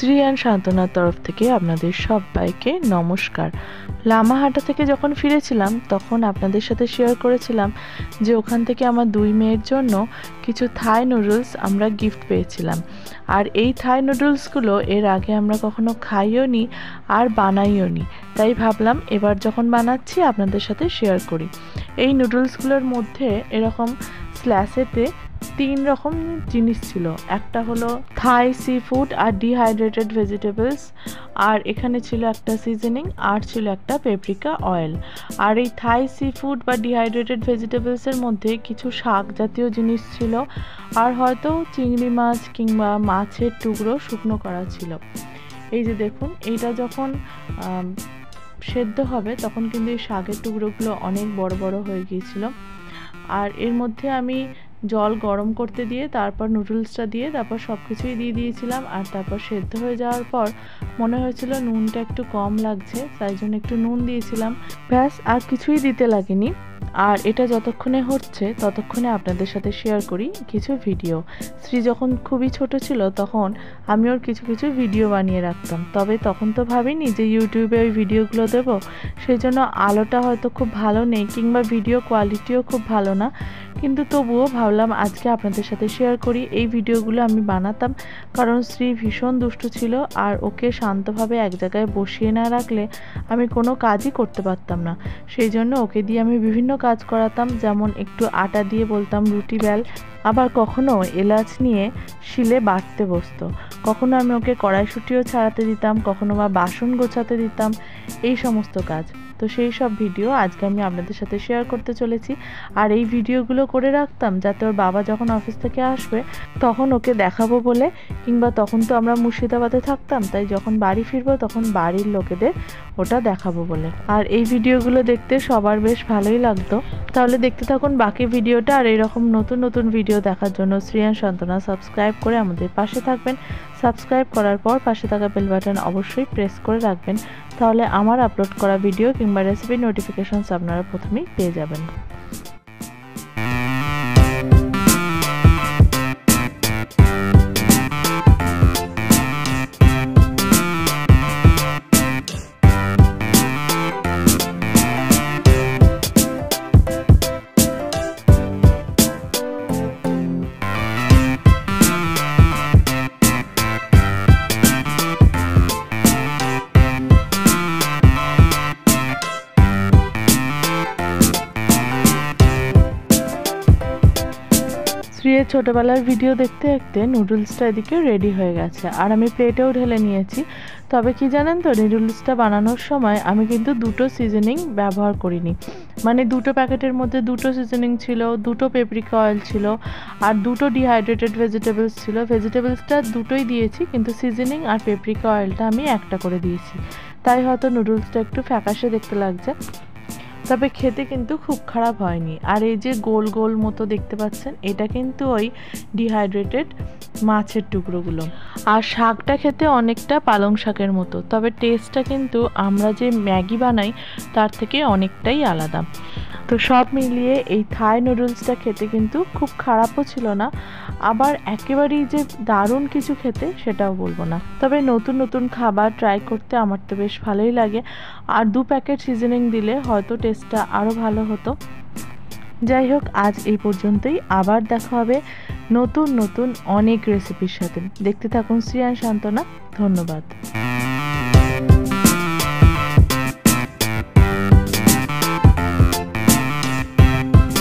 Shri and শান্তনার তরফ থেকে আপনাদের সবাইকে নমস্কার। লামাহাটা থেকে যখন ফিরেছিলাম তখন আপনাদের সাথে শেয়ার করেছিলাম যে ওখান থেকে আমার 2 মেয়ের জন্য কিছু থাই নুডলস আমরা গিফট পেয়েছিলাম। আর এই থাই নুডলসগুলো এর আগে আমরা কখনো খাইও নি আর বানাইও নি, তাই ভাবলাম এবার যখন বানাচ্ছি আপনাদের সাথে শেয়ার করি। এই নুডলসগুলোর মধ্যে এরকম স্ল্যাশেতে 3 রকম জিনিস ছিল। একটা হলো থাই সি ফুড আর ডিহাইড্রেটেড ভেজিটেবলস, আর এখানে ছিল একটা সিজনিং, আর ছিল একটা পেপরিকা অয়েল। আর এই থাই সি ফুড বা ডিহাইড্রেটেড ভেজিটেবলসের মধ্যে কিছু শাক জাতীয় জিনিস ছিল, আর হয়তো চিংড়ি মাছ কিংবা মাছের টুকরো শুকনো করা ছিল। এই যে দেখুন, এইটা যখন সেদ্ধ হবে তখন কিন্তু এই শাকের টুকরোগুলো অনেক বড় বড় হয়ে গিয়েছিল। আর এর মধ্যে আমি জল গরম করতে দিয়ে তারপর নুডলসটা দিয়ে তারপর সব কিছুই দিয়ে দিয়েছিলাম। আর তারপর সেদ্ধ হয়ে যাওয়ার পর মনে হয়েছিল নুনটা একটু কম লাগছে, তাই জন্য একটু নুন দিয়েছিলাম। ব্যাস, আর কিছুই দিতে লাগেনি। আর এটা যতক্ষণে হচ্ছে ততক্ষণে আপনাদের সাথে শেয়ার করি কিছু ভিডিও। শ্রী যখন খুবই ছোট ছিল তখন আমি ওর কিছু কিছু ভিডিও বানিয়ে রাখতাম, তবে তখন তো ভাবিনি যে ইউটিউবে ওই ভিডিওগুলো দেবো, সেই জন্য আলোটা হয়তো খুব ভালো নেই কিংবা ভিডিও কোয়ালিটিও খুব ভালো না, কিন্তু তবুও ভাবলাম আজকে আপনাদের সাথে শেয়ার করি। এই ভিডিওগুলো আমি বানাতাম কারণ শ্রী ভীষণ দুষ্টু ছিল, আর ওকে শান্তভাবে এক জায়গায় বসিয়ে না রাখলে আমি কোনো কাজই করতে পারতাম না। সেই জন্য ওকে দিয়ে আমি বিভিন্ন কাজ করাতাম, যেমন একটু আটা দিয়ে বলতাম রুটি বেল, আবার কখনো এলাচ নিয়ে শিলে বাটতে বসতো, কখনো আমি ওকে কড়াইশুঁটিও ছাড়াতে দিতাম, কখনো বা বাসন গোছাতে দিতাম, এই সমস্ত কাজ। তো সেই সব ভিডিও আজকে আমি আপনাদের সাথে শেয়ার করতে চলেছি। আর এই ভিডিওগুলো করে রাখতাম যাতে ওর বাবা যখন অফিস থেকে আসবে তখন ওকে দেখাবো বলে, কিংবা তখন তো আমরা মুর্শিদাবাদে থাকতাম, তাই যখন বাড়ি ফিরবো তখন বাড়ির লোকেদের ওটা দেখাবো বলে। আর এই ভিডিওগুলো দেখতে সবার বেশ ভালোই লাগতো। তাহলে দেখতে থাকুন বাকি ভিডিওটা। আর এইরকম নতুন নতুন ভিডিও দেখার জন্য শ্রী অ্যান্ড শান্তনা সাবস্ক্রাইব করে আমাদের পাশে থাকবেন। সাবস্ক্রাইব করার পর পাশে থাকা বেল বাটন অবশ্যই প্রেস করে রাখবেন, তাহলে আমার আপলোড করা ভিডিও কিংবা রেসিপি নোটিফিকেশনস আপনারা প্রথমেই পেয়ে যাবেন। শ্রীয়ের ছোটোবেলার ভিডিও দেখতে দেখতে নুডলসটা এদিকে রেডি হয়ে গেছে, আর আমি প্লেটেও ঢেলে নিয়েছি। তবে কি জানেন তো, নুডলসটা বানানোর সময় আমি কিন্তু 2টো সিজনিং ব্যবহার করিনি, মানে 2টো প্যাকেটের মধ্যে 2টো সিজনিং ছিল, 2টো পেপরিকা অয়েল ছিল, আর 2টো ডিহাইড্রেটেড ভেজিটেবলস ছিল। ভেজিটেবলসটা 2টোই দিয়েছি, কিন্তু সিজনিং আর পেপরিকা অয়েলটা আমি একটা করে দিয়েছি, তাই হয়তো নুডলসটা একটু ফ্যাকাশে দেখতে লাগছে, তবে খেতে কিন্তু খুব খারাপ হয়নি। আর এই যে গোল গোল মতো দেখতে পাচ্ছেন, এটা কিন্তু ওই ডিহাইড্রেটেড মাছের টুকরোগুলো। আর শাকটা খেতে অনেকটা পালং শাকের মতো, তবে টেস্টটা কিন্তু আমরা যে ম্যাগি বানাই তার থেকে অনেকটাই আলাদা। তো সব মিলিয়ে এই থাই নুডলসটা খেতে কিন্তু খুব খারাপও ছিল না, আবার একেবারেই যে দারুণ কিছু খেতে সেটাও বলবো না। তবে নতুন নতুন খাবার ট্রাই করতে আমার তো বেশ ভালোই লাগে, আর 2 প্যাকেট সিজনিং দিলে হয়তো টেস্টটা আরও ভালো হতো। যাই হোক, আজ এই পর্যন্তই। আবার দেখা হবে নতুন নতুন অনেক রেসিপির সাথে। দেখতে থাকুন শ্রী অ্যান্ড শান্তনা। ধন্যবাদ।